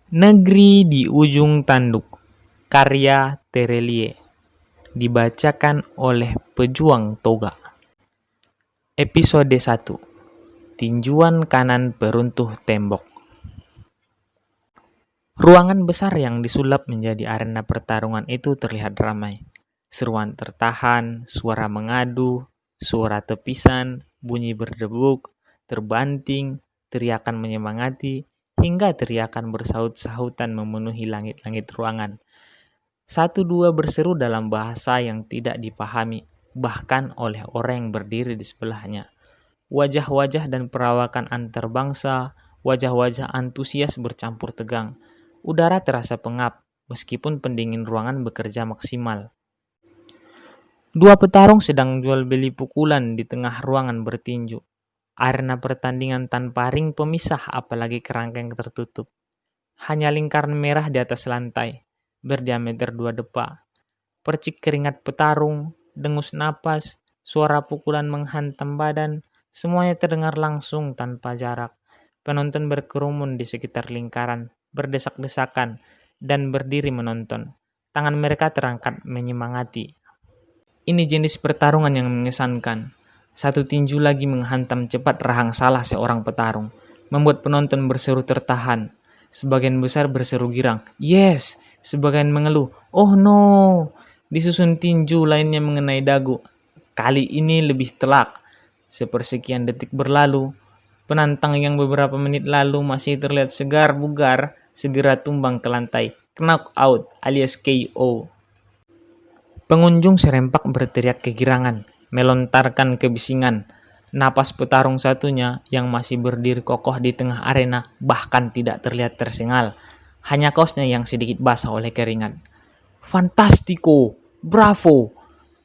Negeri di Ujung Tanduk, karya Terelie, dibacakan oleh Pejuang Toga. Episode 1. Tinjuan kanan peruntuh tembok. Ruangan besar yang disulap menjadi arena pertarungan itu terlihat ramai. Seruan tertahan, suara mengadu, suara tepisan, bunyi berdebuk, terbanting, teriakan menyemangati, hingga teriakan bersaut-sahutan memenuhi langit-langit ruangan. Satu dua berseru dalam bahasa yang tidak dipahami, bahkan oleh orang yang berdiri di sebelahnya. Wajah-wajah dan perawakan antarbangsa, wajah-wajah antusias bercampur tegang. Udara terasa pengap, meskipun pendingin ruangan bekerja maksimal. Dua petarung sedang jual beli pukulan di tengah ruangan bertinju. Arena pertandingan tanpa ring pemisah, apalagi kerangkeng tertutup. Hanya lingkaran merah di atas lantai, berdiameter 2 depa. Percik keringat petarung, dengus napas, suara pukulan menghantam badan, semuanya terdengar langsung tanpa jarak. Penonton berkerumun di sekitar lingkaran, berdesak-desakan, dan berdiri menonton. Tangan mereka terangkat menyemangati. Ini jenis pertarungan yang mengesankan. Satu tinju lagi menghantam cepat rahang salah seorang petarung, membuat penonton berseru tertahan. Sebagian besar berseru girang, "Yes!" Sebagian mengeluh, "Oh no!" Disusun tinju lainnya mengenai dagu. Kali ini lebih telak. Sepersekian detik berlalu, penantang yang beberapa menit lalu masih terlihat segar bugar, segera tumbang ke lantai. Knock out alias KO. Pengunjung serempak berteriak kegirangan, melontarkan kebisingan. Napas petarung satunya yang masih berdiri kokoh di tengah arena bahkan tidak terlihat tersengal. Hanya kaosnya yang sedikit basah oleh keringat. "Fantastico! Bravo!"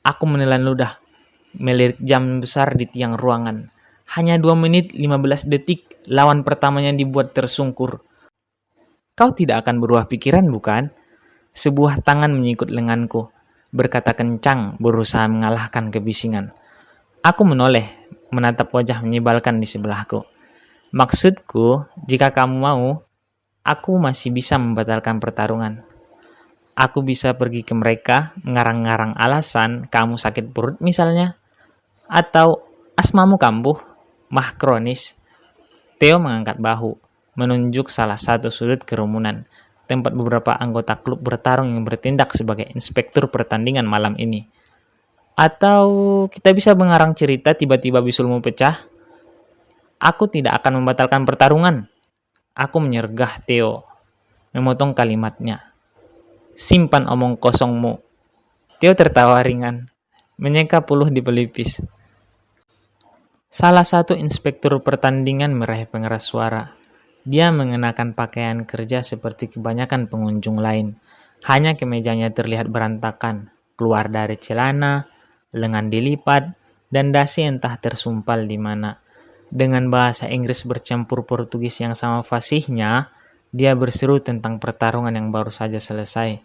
Aku menelan ludah, melirik jam besar di tiang ruangan. Hanya 2 menit 15 detik, lawan pertamanya dibuat tersungkur. "Kau tidak akan berubah pikiran, bukan?" Sebuah tangan menyikut lenganku, berkata kencang, berusaha mengalahkan kebisingan. Aku menoleh, menatap wajah menyebalkan di sebelahku. "Maksudku, jika kamu mau, aku masih bisa membatalkan pertarungan. Aku bisa pergi ke mereka, mengarang-ngarang alasan kamu sakit perut misalnya. Atau asmamu kambuh, mah kronis." Theo mengangkat bahu, menunjuk salah satu sudut kerumunan, tempat beberapa anggota klub bertarung yang bertindak sebagai inspektur pertandingan malam ini. "Atau kita bisa mengarang cerita tiba-tiba bisulmu pecah?" "Aku tidak akan membatalkan pertarungan." Aku menyergah Theo, memotong kalimatnya. "Simpan omong kosongmu." Theo tertawa ringan, menyeka puluh di pelipis. Salah satu inspektur pertandingan meraih pengeras suara. Dia mengenakan pakaian kerja seperti kebanyakan pengunjung lain. Hanya kemejanya terlihat berantakan, keluar dari celana, lengan dilipat, dan dasi entah tersumpal di mana. Dengan bahasa Inggris bercampur Portugis yang sama fasihnya, dia berseru tentang pertarungan yang baru saja selesai.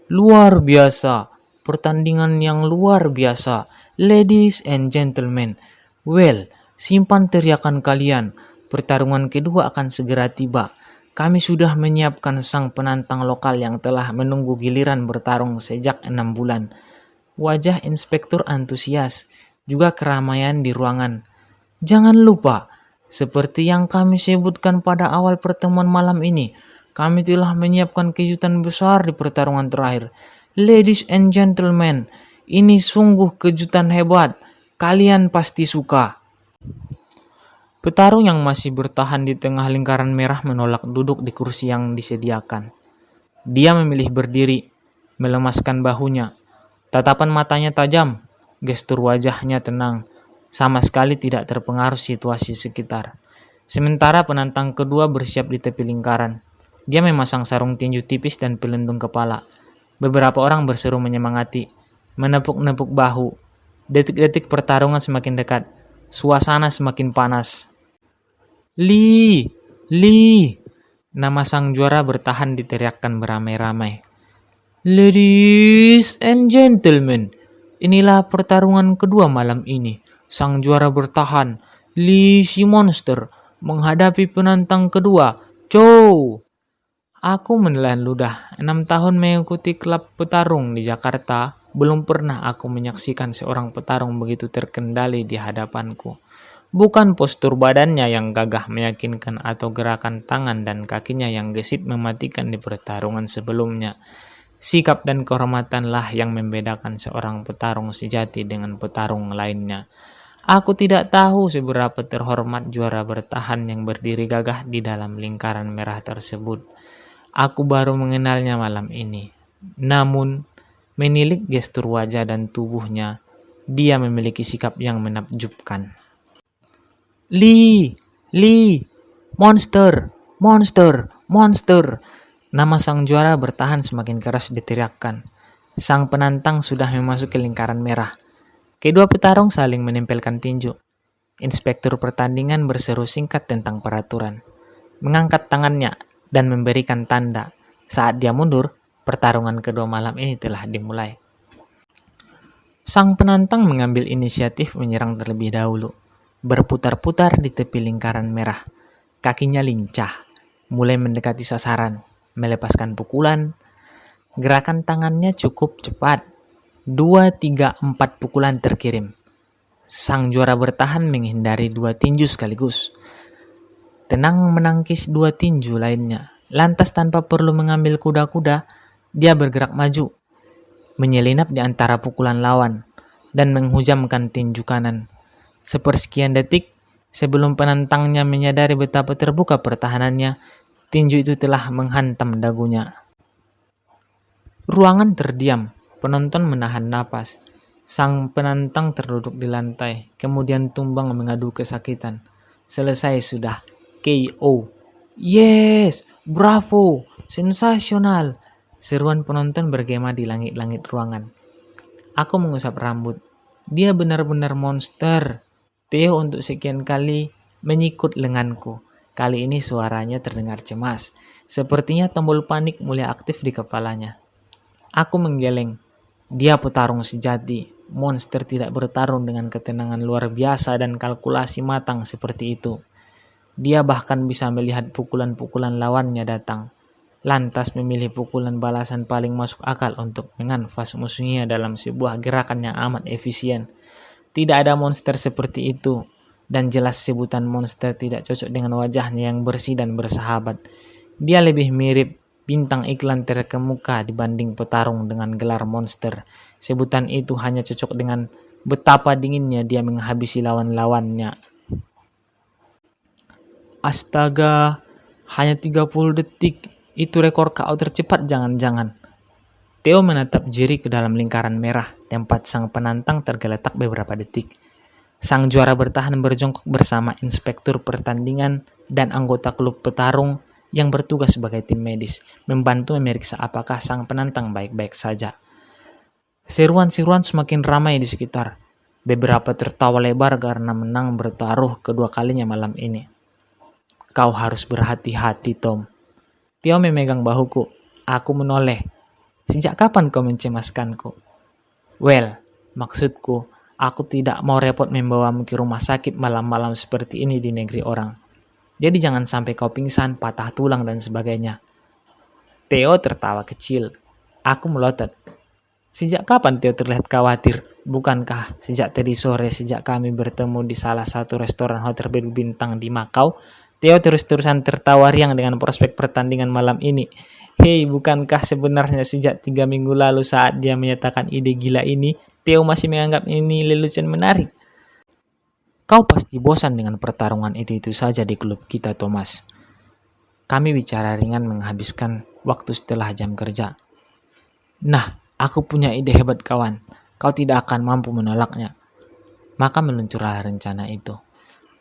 "Luar biasa! Pertandingan yang luar biasa! Ladies and gentlemen! Well, simpan teriakan kalian. Pertarungan kedua akan segera tiba. Kami sudah menyiapkan sang penantang lokal yang telah menunggu giliran bertarung sejak 6 bulan. Wajah inspektur antusias, juga keramaian di ruangan. "Jangan lupa, seperti yang kami sebutkan pada awal pertemuan malam ini, kami telah menyiapkan kejutan besar di pertarungan terakhir. Ladies and gentlemen, ini sungguh kejutan hebat. Kalian pasti suka." Petarung yang masih bertahan di tengah lingkaran merah menolak duduk di kursi yang disediakan. Dia memilih berdiri, melemaskan bahunya. Tatapan matanya tajam, gestur wajahnya tenang, sama sekali tidak terpengaruh situasi sekitar. Sementara penantang kedua bersiap di tepi lingkaran. Dia memasang sarung tinju tipis dan pelindung kepala. Beberapa orang berseru menyemangati, menepuk-nepuk bahu. Detik-detik pertarungan semakin dekat. Suasana semakin panas. "Lee! Lee!" Nama sang juara bertahan diteriakkan beramai-ramai. "Ladies and gentlemen, inilah pertarungan kedua malam ini. Sang juara bertahan, Lee si Monster, menghadapi penantang kedua, Chow." Aku menelan ludah. 6 tahun mengikuti klub petarung di Jakarta, belum pernah aku menyaksikan seorang petarung begitu terkendali di hadapanku. Bukan postur badannya yang gagah meyakinkan atau gerakan tangan dan kakinya yang gesit mematikan di pertarungan sebelumnya. Sikap dan kehormatanlah yang membedakan seorang petarung sejati dengan petarung lainnya. Aku tidak tahu seberapa terhormat juara bertahan yang berdiri gagah di dalam lingkaran merah tersebut. Aku baru mengenalnya malam ini. Namun, menilik gestur wajah dan tubuhnya, dia memiliki sikap yang menakjubkan. Lee! Lee! Monster! Monster! Monster! Nama sang juara bertahan semakin keras diteriakkan. Sang penantang sudah memasuki lingkaran merah. Kedua petarung saling menempelkan tinju. Inspektur pertandingan berseru singkat tentang peraturan. Mengangkat tangannya dan memberikan tanda. Saat dia mundur, pertarungan kedua malam ini telah dimulai. Sang penantang mengambil inisiatif menyerang terlebih dahulu. Berputar-putar di tepi lingkaran merah. Kakinya lincah, mulai mendekati sasaran, melepaskan pukulan. Gerakan tangannya cukup cepat. 2, 3, 4 pukulan terkirim. Sang juara bertahan menghindari 2 tinju sekaligus. Tenang menangkis 2 tinju lainnya. Lantas tanpa perlu mengambil kuda-kuda, dia bergerak maju, menyelinap di antara pukulan lawan, dan menghujamkan tinju kanan. Sepersekian detik, sebelum penantangnya menyadari betapa terbuka pertahanannya, tinju itu telah menghantam dagunya. Ruangan terdiam, penonton menahan napas. Sang penantang terduduk di lantai, kemudian tumbang mengadu kesakitan. Selesai sudah. KO. Yes! Bravo! Sensasional! Seruan penonton bergema di langit-langit ruangan. Aku mengusap rambut. Dia benar-benar monster. Theo untuk sekian kali menyikut lenganku. Kali ini suaranya terdengar cemas. Sepertinya tombol panik mulai aktif di kepalanya. Aku menggeleng. Dia petarung sejati. Monster tidak bertarung dengan ketenangan luar biasa dan kalkulasi matang seperti itu. Dia bahkan bisa melihat pukulan-pukulan lawannya datang. Lantas memilih pukulan balasan paling masuk akal untuk menganfas musuhnya dalam sebuah gerakan yang amat efisien. Tidak ada monster seperti itu, dan jelas sebutan monster tidak cocok dengan wajahnya yang bersih dan bersahabat. Dia lebih mirip bintang iklan terkemuka dibanding petarung dengan gelar monster. Sebutan itu hanya cocok dengan betapa dinginnya dia menghabisi lawan-lawannya. Astaga, hanya 30 detik. Itu rekor KO tercepat jangan-jangan. Theo menatap jeri ke dalam lingkaran merah, tempat sang penantang tergeletak beberapa detik. Sang juara bertahan berjongkok bersama inspektur pertandingan dan anggota klub petarung yang bertugas sebagai tim medis, membantu memeriksa apakah sang penantang baik-baik saja. Seruan-seruan semakin ramai di sekitar. Beberapa tertawa lebar karena menang bertaruh kedua kalinya malam ini. Kau harus berhati-hati, Tom. Theo memegang bahuku. Aku menoleh. Sejak kapan kau mencemaskanku? Well, maksudku, aku tidak mau repot membawamu ke rumah sakit malam-malam seperti ini di negeri orang. Jadi jangan sampai kau pingsan, patah tulang, dan sebagainya. Theo tertawa kecil. Aku melotot. Sejak kapan Theo terlihat khawatir? Bukankah sejak tadi sore sejak kami bertemu di salah satu restoran hotel berbintang di Makau, Theo terus-terusan tertawa riang dengan prospek pertandingan malam ini. Hei, bukankah sebenarnya sejak 3 minggu lalu saat dia menyatakan ide gila ini, Theo masih menganggap ini lelucon menarik? Kau pasti bosan dengan pertarungan itu saja di klub kita, Thomas. Kami bicara ringan menghabiskan waktu setelah jam kerja. Nah, aku punya ide hebat, kawan. Kau tidak akan mampu menolaknya. Maka meluncurlah rencana itu.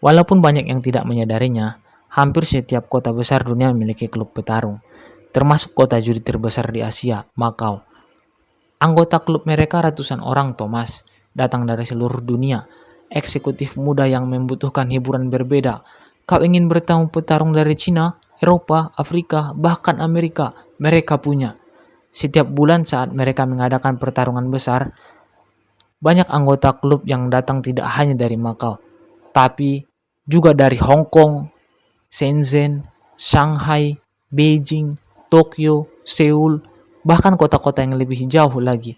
Walaupun banyak yang tidak menyadarinya, hampir setiap kota besar dunia memiliki klub petarung. Termasuk kota judi terbesar di Asia, Makau. Anggota klub mereka ratusan orang, Thomas, datang dari seluruh dunia. Eksekutif muda yang membutuhkan hiburan berbeda. Kau ingin bertemu petarung dari Cina, Eropa, Afrika, bahkan Amerika. Mereka punya. Setiap bulan saat mereka mengadakan pertarungan besar, banyak anggota klub yang datang tidak hanya dari Makau, tapi juga dari Hong Kong, Shenzhen, Shanghai, Beijing, Tokyo, Seoul, bahkan kota-kota yang lebih jauh lagi.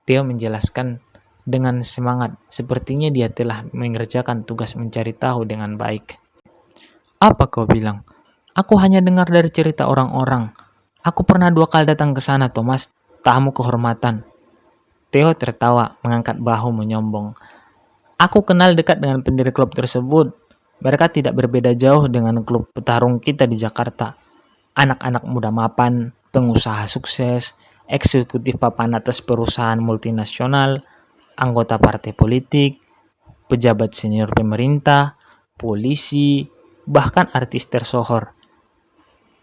Theo menjelaskan dengan semangat, sepertinya dia telah mengerjakan tugas mencari tahu dengan baik. Apa kau bilang? Aku hanya dengar dari cerita orang-orang. Aku pernah 2 kali datang ke sana, Thomas. Tamu kehormatan. Theo tertawa, mengangkat bahu menyombong. Aku kenal dekat dengan pendiri klub tersebut. Mereka tidak berbeda jauh dengan klub petarung kita di Jakarta. Anak-anak muda mapan, pengusaha sukses, eksekutif papan atas perusahaan multinasional, anggota partai politik, pejabat senior pemerintah, polisi, bahkan artis tersohor.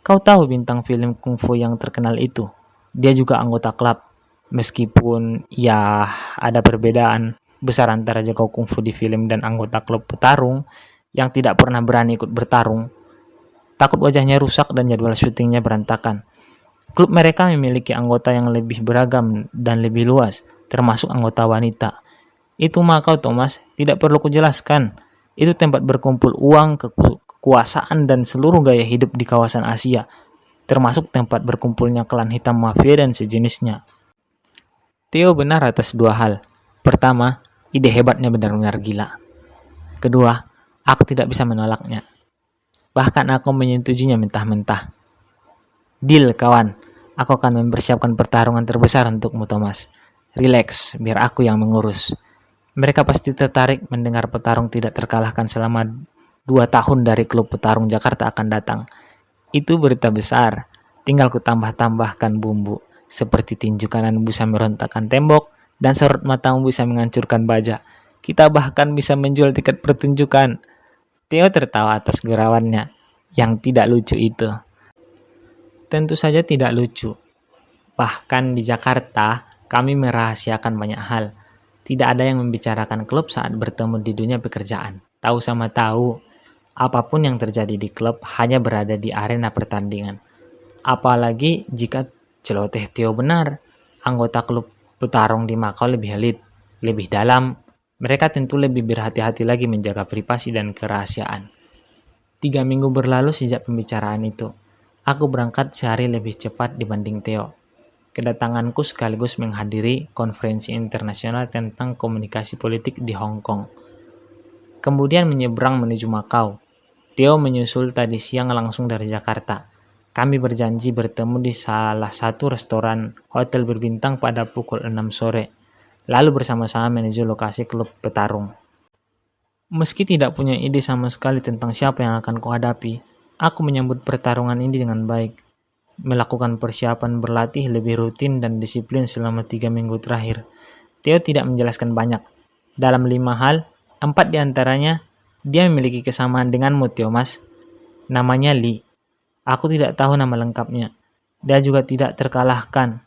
Kau tahu bintang film kungfu yang terkenal itu? Dia juga anggota klub. Meskipun ya ada perbedaan besar antara jago kungfu di film dan anggota klub petarung yang tidak pernah berani ikut bertarung. Takut wajahnya rusak dan jadwal syutingnya berantakan. Klub mereka memiliki anggota yang lebih beragam dan lebih luas, termasuk anggota wanita. Itu Macau, Thomas, tidak perlu kujelaskan. Itu tempat berkumpul uang, kekuasaan, dan seluruh gaya hidup di kawasan Asia, termasuk tempat berkumpulnya klan hitam mafia dan sejenisnya. Theo benar atas 2 hal. Pertama, ide hebatnya benar-benar gila. Kedua, aku tidak bisa menolaknya. Bahkan aku menyetujuinya mentah-mentah. Deal, kawan. Aku akan mempersiapkan pertarungan terbesar untukmu, Thomas. Relax, biar aku yang mengurus. Mereka pasti tertarik mendengar petarung tidak terkalahkan selama 2 tahun dari klub petarung Jakarta akan datang. Itu berita besar. Tinggal ku tambah-tambahkan bumbu. Seperti tinju kanan bisa merontakkan tembok dan sorot matamu bisa menghancurkan baja. Kita bahkan bisa menjual tiket pertunjukan. Theo tertawa atas gurauannya yang tidak lucu itu. Tentu saja tidak lucu. Bahkan di Jakarta, kami merahasiakan banyak hal. Tidak ada yang membicarakan klub saat bertemu di dunia pekerjaan. Tahu sama tahu, apapun yang terjadi di klub hanya berada di arena pertandingan. Apalagi jika celoteh Theo benar, anggota klub petarung di Macau lebih elit, lebih dalam. Mereka tentu lebih berhati-hati lagi menjaga privasi dan kerahasiaan. 3 minggu berlalu sejak pembicaraan itu. Aku berangkat sehari lebih cepat dibanding Theo. Kedatanganku sekaligus menghadiri konferensi internasional tentang komunikasi politik di Hong Kong. Kemudian menyeberang menuju Macau. Theo menyusul tadi siang langsung dari Jakarta. Kami berjanji bertemu di salah satu restoran hotel berbintang pada pukul 6 sore. Lalu bersama-sama menuju lokasi klub petarung. Meski tidak punya ide sama sekali tentang siapa yang akan kuhadapi, aku menyambut pertarungan ini dengan baik. Melakukan persiapan berlatih lebih rutin dan disiplin selama 3 minggu terakhir. Theo tidak menjelaskan banyak. Dalam 5 hal, 4 diantaranya dia memiliki kesamaan denganmu, Thomas. Namanya Lee. Aku tidak tahu nama lengkapnya. Dia juga tidak terkalahkan.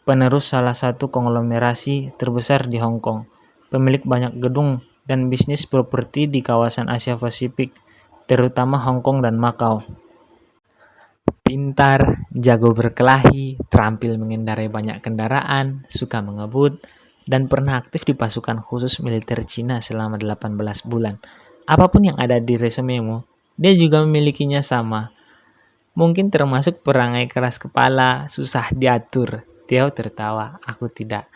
Penerus salah satu konglomerasi terbesar di Hong Kong. Pemilik banyak gedung dan bisnis properti di kawasan Asia Pasifik, terutama Hong Kong dan Macau. Pintar, jago berkelahi, terampil mengendarai banyak kendaraan, suka mengebut, dan pernah aktif di pasukan khusus militer Cina selama 18 bulan. Apapun yang ada di resumemu, dia juga memilikinya sama. Mungkin termasuk perangai keras kepala, susah diatur. Theo tertawa, aku tidak.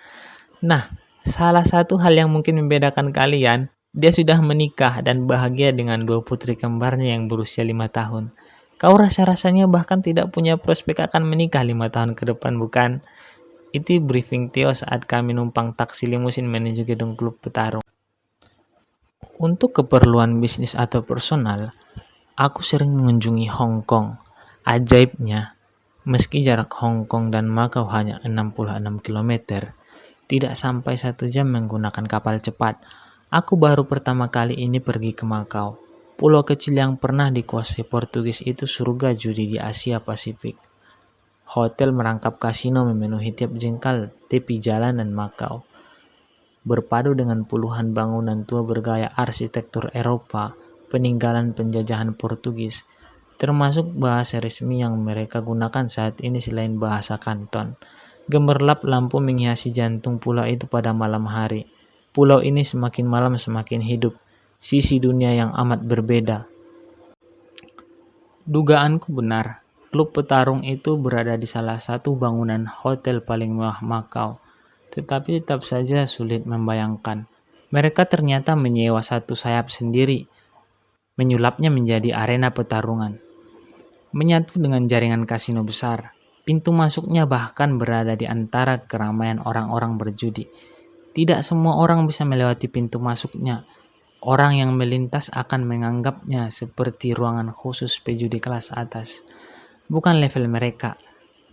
Nah, salah satu hal yang mungkin membedakan kalian, dia sudah menikah dan bahagia dengan 2 putri kembarnya yang berusia 5 tahun. Kau rasa-rasanya bahkan tidak punya prospek akan menikah 5 tahun ke depan, bukan? Itu briefing Theo saat kami numpang taksi limusin menuju gedung klub petarung. Untuk keperluan bisnis atau personal, aku sering mengunjungi Hong Kong. Ajaibnya, meski jarak Hong Kong dan Macau hanya 66 km, tidak sampai 1 jam menggunakan kapal cepat. Aku baru pertama kali ini pergi ke Macau. Pulau kecil yang pernah dikuasai Portugis itu surga judi di Asia Pasifik. Hotel merangkap kasino memenuhi tiap jengkal tepi jalan dan Macau. Berpadu dengan puluhan bangunan tua bergaya arsitektur Eropa, peninggalan penjajahan Portugis, termasuk bahasa resmi yang mereka gunakan saat ini selain bahasa Kanton. Gemerlap lampu menghiasi jantung pulau itu pada malam hari. Pulau ini semakin malam semakin hidup. Sisi dunia yang amat berbeda. Dugaanku benar. klub petarung itu berada di salah satu bangunan hotel paling mewah Makau. Tetapi tetap saja sulit membayangkan. Mereka ternyata menyewa satu sayap sendiri, menyulapnya menjadi arena pertarungan. Menyatu dengan jaringan kasino besar. Pintu masuknya bahkan berada di antara keramaian orang-orang berjudi. Tidak semua orang bisa melewati pintu masuknya. Orang yang melintas akan menganggapnya seperti ruangan khusus pejudi kelas atas. Bukan level mereka.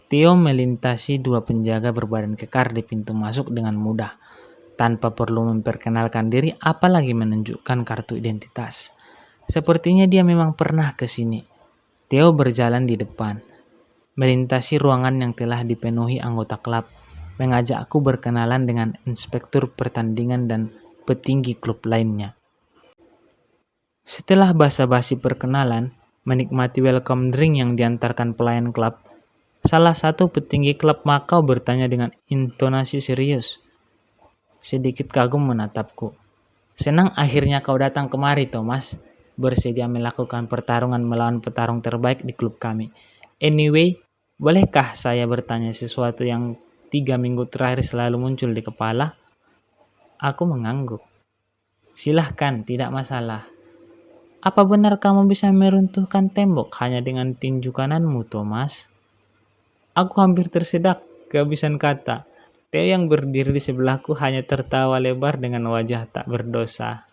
Theo melintasi 2 penjaga berbadan kekar di pintu masuk dengan mudah, tanpa perlu memperkenalkan diri apalagi menunjukkan kartu identitas. Sepertinya dia memang pernah ke sini. Theo berjalan di depan, melintasi ruangan yang telah dipenuhi anggota klub, mengajakku berkenalan dengan inspektur pertandingan dan petinggi klub lainnya. Setelah basa-basi perkenalan, menikmati welcome drink yang diantarkan pelayan klub, salah satu petinggi klub Makau bertanya dengan intonasi serius. Sedikit kagum menatapku. Senang akhirnya kau datang kemari, Thomas. Bersedia melakukan pertarungan melawan petarung terbaik di klub kami. Anyway, bolehkah saya bertanya sesuatu yang 3 minggu terakhir selalu muncul di kepala? Aku mengangguk. Silahkan, tidak masalah. Apa benar kamu bisa meruntuhkan tembok hanya dengan tinju kananmu, Thomas? Aku hampir tersedak, kehabisan kata. Theo yang berdiri di sebelahku hanya tertawa lebar dengan wajah tak berdosa.